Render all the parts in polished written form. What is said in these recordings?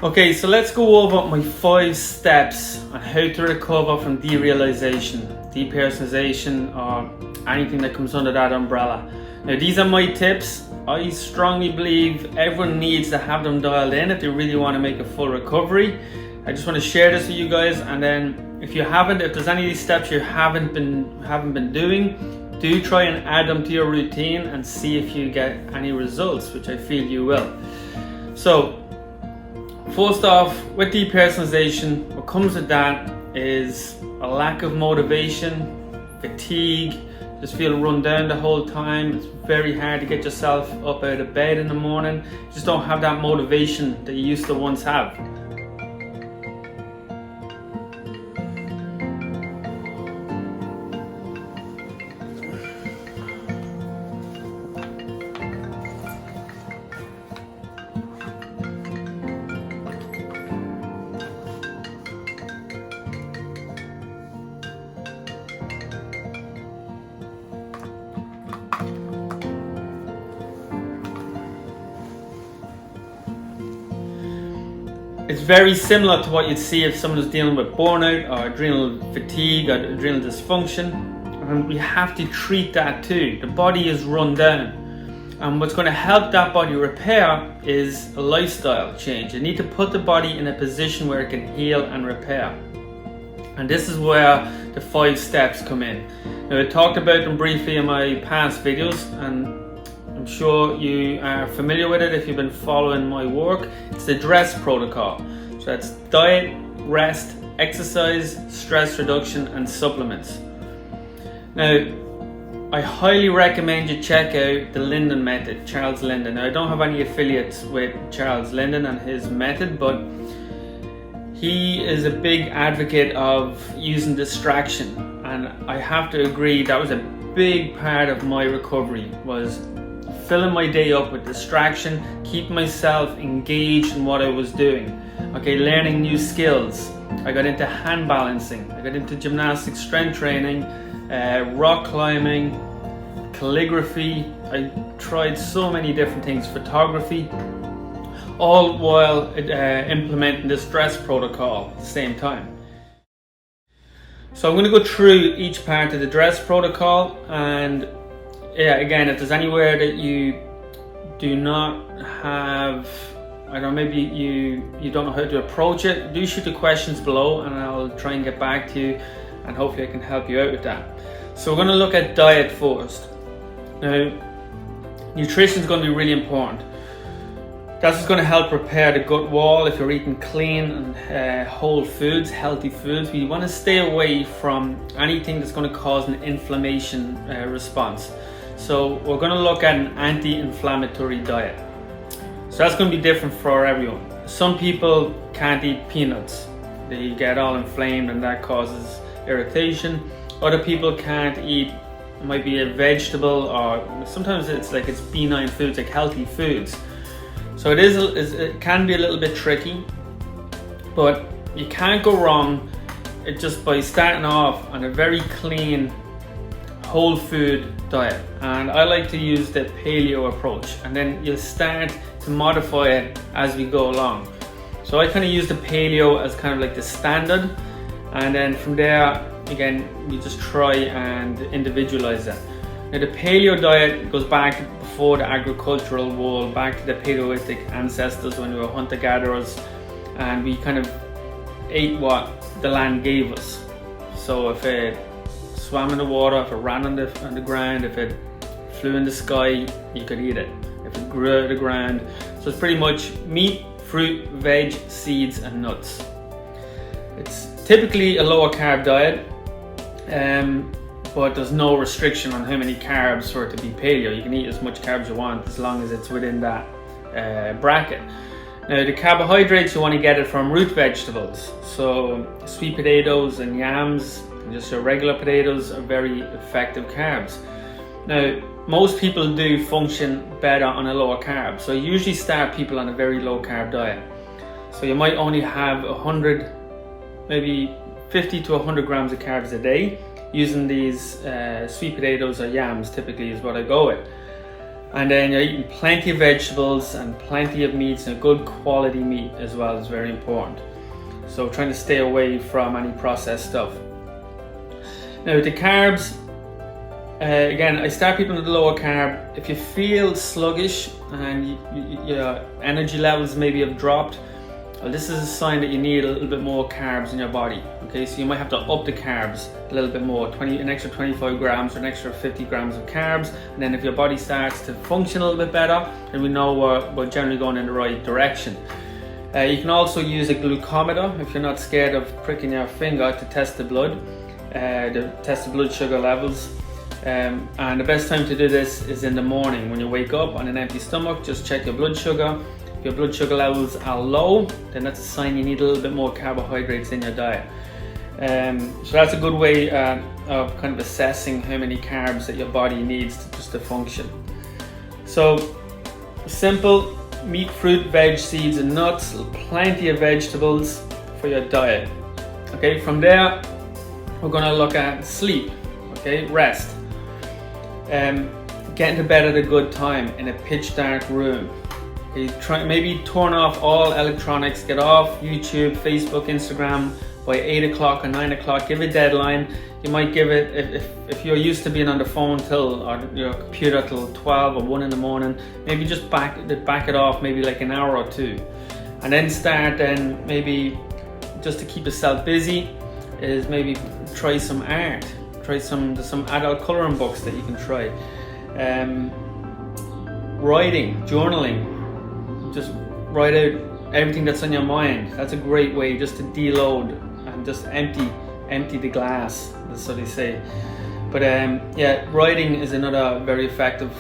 Okay, so let's go over my 5 steps on how to recover from derealization, depersonalization, or anything that comes under that umbrella. Now, these are my tips. I strongly believe everyone needs to have them dialed in if they really want to make a full recovery. I just want to share this with you guys, and then if there's any of these steps you haven't been doing, do try and add them to your routine and see if you get any results, which I feel you will. So, first off, with depersonalization, what comes with that is a lack of motivation, fatigue, just feel run down the whole time. It's very hard to get yourself up out of bed in the morning. You just don't have that motivation that you used to once have. It's very similar to what you'd see if someone was dealing with burnout or adrenal fatigue or adrenal dysfunction, and we have to treat that too. The body is run down, and what's going to help that body repair is a lifestyle change. You need to put the body in a position where it can heal and repair, and this is where the 5 steps come in. Now, I talked about them briefly in my past videos, and I'm sure you are familiar with it if you've been following my work. It's the DRESS protocol. So that's diet, rest, exercise, stress reduction, and supplements. Now, I highly recommend you check out the Linden method, Charles Linden. Now, I don't have any affiliates with Charles Linden and his method, but he is a big advocate of using distraction. And I have to agree, that was a big part of my recovery, was filling my day up with distraction, keeping myself engaged in what I was doing. Okay, learning new skills. I got into hand balancing, I got into gymnastics, strength training, rock climbing, calligraphy. I tried so many different things, photography, all while implementing the stress protocol at the same time. So I'm going to go through each part of the DRESS protocol, and yeah, again, if there's anywhere that you do not have, I don't know, maybe you don't know how to approach it, do shoot the questions below and I'll try and get back to you, and hopefully I can help you out with that. So we're going to look at diet first. Now, nutrition is going to be really important. That's just going to help repair the gut wall. If you're eating clean and whole foods, healthy foods, we want to stay away from anything that's going to cause an inflammation response. So we're going to look at an anti-inflammatory diet. So that's going to be different for everyone. Some people can't eat peanuts. They get all inflamed and that causes irritation. Other people can't eat, it might be a vegetable, or sometimes it's benign foods, like healthy foods. So it can be a little bit tricky, but you can't go wrong just by starting off on a very clean whole food diet. And I like to use the paleo approach, and then you'll start to modify it as we go along. So I kind of use the paleo as kind of like the standard, and then from there, again, we just try and individualize that. Now, the paleo diet goes back before the agricultural world, back to the Paleolithic ancestors when we were hunter-gatherers, and we kind of ate what the land gave us. So if it swam in the water, if it ran on the ground, if it flew in the sky, you could eat it. If it grew out of the ground. So it's pretty much meat, fruit, veg, seeds, and nuts. It's typically a lower carb diet, but there's no restriction on how many carbs for it to be paleo. You can eat as much carbs you want as long as it's within that bracket. Now, the carbohydrates, you want to get it from root vegetables. So sweet potatoes and yams, and just your regular potatoes, are very effective carbs. Now, most people do function better on a lower carb. So I usually start people on a very low carb diet. So you might only have 100, maybe 50 to 100 grams of carbs a day, using these sweet potatoes or yams typically is what I go with. And then you're eating plenty of vegetables and plenty of meats, and good quality meat as well is very important. So trying to stay away from any processed stuff. Now with the carbs, again, I start people with the lower carb. If you feel sluggish and your energy levels maybe have dropped, well, this is a sign that you need a little bit more carbs in your body. Okay, so you might have to up the carbs a little bit more, an extra 25 grams or an extra 50 grams of carbs. And then if your body starts to function a little bit better, then we know we're generally going in the right direction. You can also use a glucometer if you're not scared of pricking your finger to test the blood, to test the blood sugar levels. And the best time to do this is in the morning when you wake up on an empty stomach. Just check your blood sugar. If your blood sugar levels are low, then that's a sign you need a little bit more carbohydrates in your diet. So that's a good way of kind of assessing how many carbs that your body needs to function. So simple: meat, fruit, veg, seeds and nuts, plenty of vegetables for your diet. Okay, from there we're going to look at sleep. Okay, rest. Get into bed at a good time in a pitch dark room. Okay, maybe turn off all electronics, get off YouTube, Facebook, Instagram by 8 o'clock or 9 o'clock. Give a deadline. You might give it, if you're used to being on the phone or your computer till 12 or 1 in the morning, maybe just back it off maybe like an hour or two. And then start then maybe just to keep yourself busy is maybe try some art. Try some adult coloring books that you can try. Writing, journaling. Just write out everything that's on your mind. That's a great way just to deload and just empty the glass, that's what they say. But yeah, writing is another very effective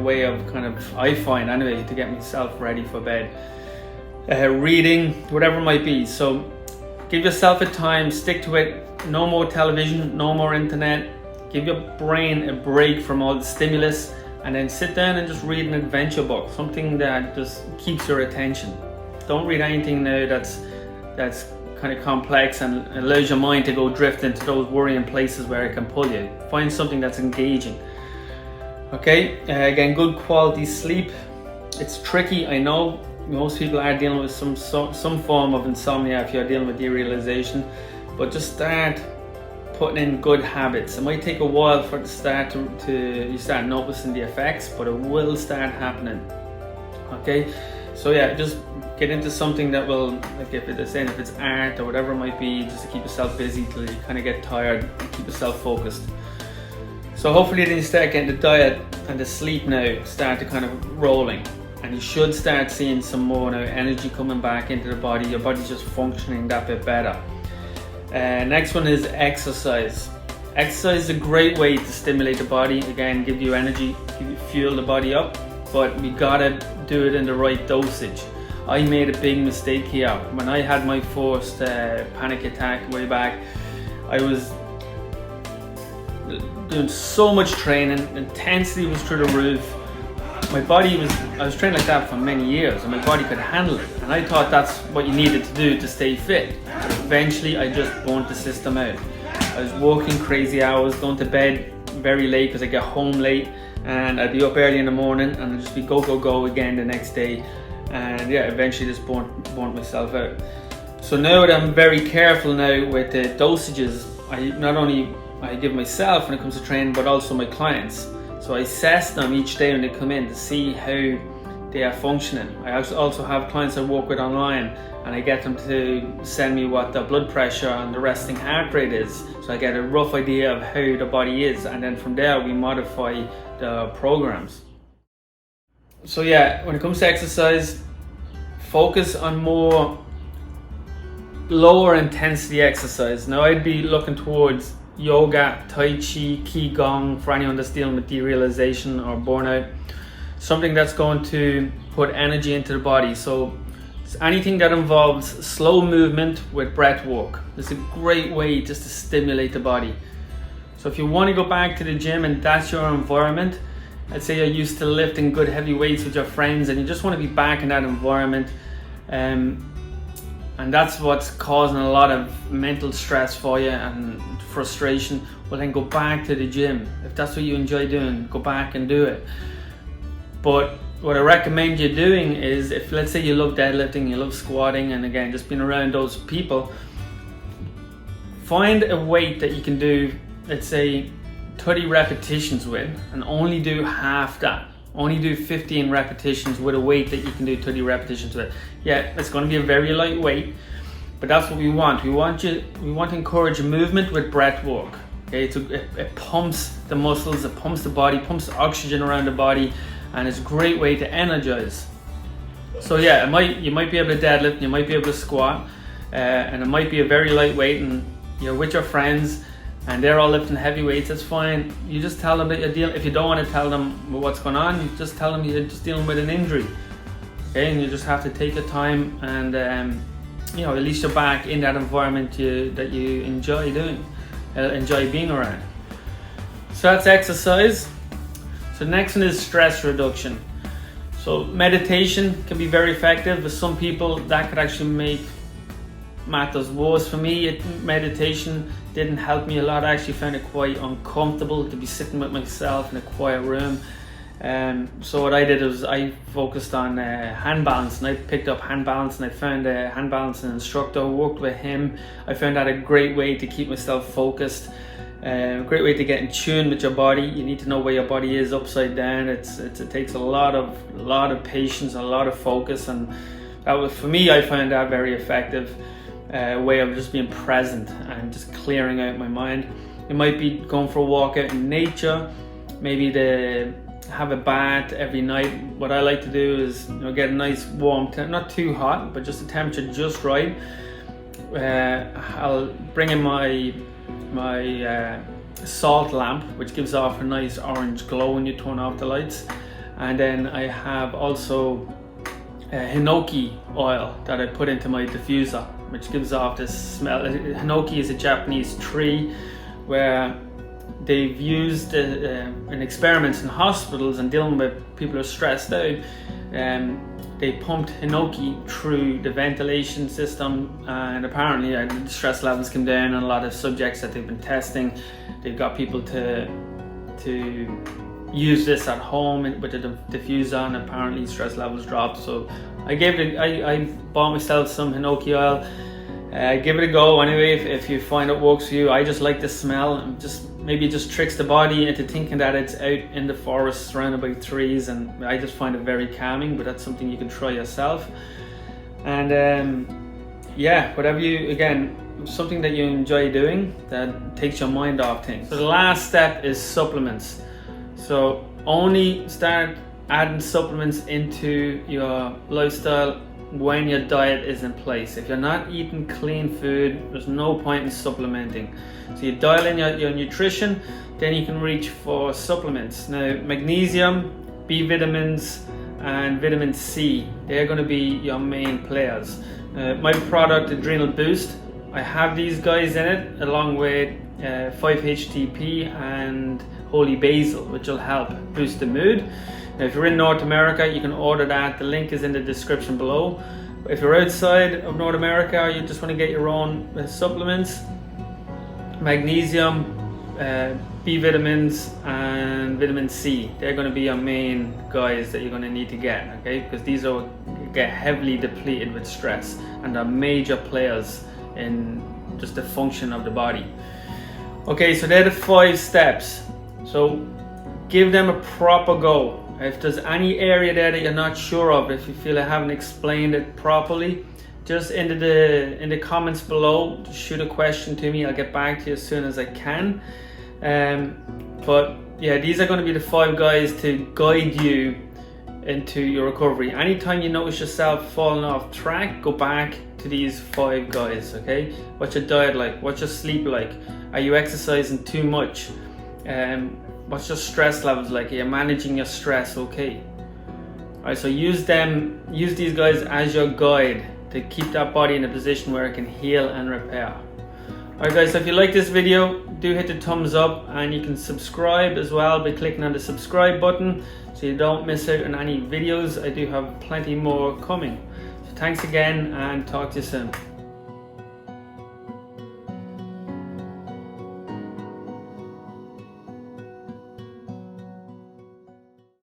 way of I find anyway, to get myself ready for bed. Reading, whatever it might be. So give yourself a time, stick to it. No more television, no more internet. Give your brain a break from all the stimulus, and then sit down and just read an adventure book, something that just keeps your attention. Don't read anything now that's kind of complex and allows your mind to go drift into those worrying places where it can pull you. Find something that's engaging. Okay, again, good quality sleep. It's tricky, I know. Most people are dealing with some form of insomnia if you're dealing with derealization, but just start putting in good habits. It might take a while for it to start you start noticing the effects, but it will start happening. Okay, so yeah, just get into something that will, like if it's art or whatever it might be, just to keep yourself busy till you kind of get tired and keep yourself focused. So hopefully then you start getting the diet and the sleep now start to kind of rolling, and you should start seeing some more now energy coming back into the body. Your body's just functioning that bit better. Next one is exercise. Exercise is a great way to stimulate the body, again, give you energy, fuel the body up, but we gotta do it in the right dosage. I made a big mistake here. When I had my first panic attack way back, I was doing so much training, intensity was through the roof. I was trained like that for many years, and my body could handle it, and I thought that's what you needed to do to stay fit. But eventually I just burnt the system out. I was working crazy hours, going to bed very late because I get home late, and I'd be up early in the morning and I'd just be go again the next day, and yeah, eventually just burnt myself out. So now that I'm very careful now with the dosages, not only I give myself when it comes to training, but also my clients. So I assess them each day when they come in to see how they are functioning. I also have clients I work with online, and I get them to send me what their blood pressure and the resting heart rate is, so I get a rough idea of how the body is, and then from there we modify the programs. So yeah, when it comes to exercise, focus on more lower intensity exercise. Now I'd be looking towards yoga, tai chi, qigong for anyone that's dealing with derealization or burnout. Something that's going to put energy into the body. So it's anything that involves slow movement with breath work. It's a great way just to stimulate the body. So if you want to go back to the gym and that's your environment, let's say you're used to lifting good heavy weights with your friends and you just want to be back in that environment, and that's what's causing a lot of mental stress for you and frustration, well then go back to the gym. If that's what you enjoy doing, go back and do it. But what I recommend you doing is, if let's say you love deadlifting, you love squatting, and again just being around those people, find a weight that you can do, let's say 30 repetitions with, and only do half that. Only do 15 repetitions with a weight that you can do 30 repetitions with. Yeah, it's going to be a very light weight, but that's what we want. We want to encourage movement with breath work. Okay, it pumps the muscles, it pumps the body, pumps oxygen around the body, and it's a great way to energize. So yeah, you might be able to deadlift, you might be able to squat, and it might be a very light weight, and you're with your friends and they're all lifting heavy weights. That's fine. You just tell them that you're dealing, if you don't want to tell them what's going on, you just tell them you're just dealing with an injury. Okay, and you just have to take your time, and at least you're back in that environment that you enjoy doing, enjoy being around. So that's exercise. So next one is stress reduction. So meditation can be very effective. For some people that could actually make matters worse. For me, meditation didn't help me a lot. I actually found it quite uncomfortable to be sitting with myself in a quiet room. So what I did was I focused on hand balance, and I picked up hand balance, and I found a hand balancing instructor, worked with him. I found that a great way to keep myself focused, a great way to get in tune with your body. You need to know where your body is upside down. It takes a lot of patience, a lot of focus, and that was, for me, I found that very effective way of just being present and just clearing out my mind. It might be going for a walk out in nature, maybe to have a bath every night. What I like to do is get a nice warm, not too hot, but just the temperature just right. I'll bring in my salt lamp, which gives off a nice orange glow when you turn off the lights, and then I have also hinoki oil that I put into my diffuser, which gives off this smell. Hinoki is a Japanese tree where they've used in experiments in hospitals and dealing with people who are stressed out. They pumped hinoki through the ventilation system, and apparently the stress levels came down on a lot of subjects that they've been testing. They've got people to use this at home with the diffuser, and apparently stress levels dropped. So I bought myself some hinoki oil. Give it a go anyway if you find it works for you. I just like the smell, and maybe it just tricks the body into thinking that it's out in the forest surrounded by trees, and I just find it very calming. But that's something you can try yourself. And whatever something that you enjoy doing that takes your mind off things. So the last step is supplements. So only start adding supplements into your lifestyle when your diet is in place. If you're not eating clean food, there's no point in supplementing. So you dial in your nutrition, then you can reach for supplements. Now, magnesium, B vitamins, and vitamin C, they're going to be your main players. My product, AdrenalBoost, I have these guys in it along with 5-HTP and holy basil, which will help boost the mood. Now, if you're in North America, you can order that. The link is in the description below. If you're outside of North America, or you just want to get your own supplements, magnesium, B vitamins, and vitamin C, they're going to be your main guys that you're going to need to get, okay? Because these get heavily depleted with stress and are major players in just the function of the body. Okay, so they're the 5 steps. So give them a proper go. If there's any area there that you're not sure of, if you feel I haven't explained it properly, just in the comments below, shoot a question to me. I'll get back to you as soon as I can. But yeah, these are going to be the 5 guys to guide you into your recovery. Anytime you notice yourself falling off track, go back to these 5 guys, okay? What's your diet like? What's your sleep like? Are you exercising too much? What's your stress levels like? Are you managing your stress okay? Alright, so use these guys as your guide to keep that body in a position where it can heal and repair. Alright guys, so if you like this video, do hit the thumbs up, and you can subscribe as well by clicking on the subscribe button so you don't miss out on any videos. I do have plenty more coming. So thanks again, and talk to you soon.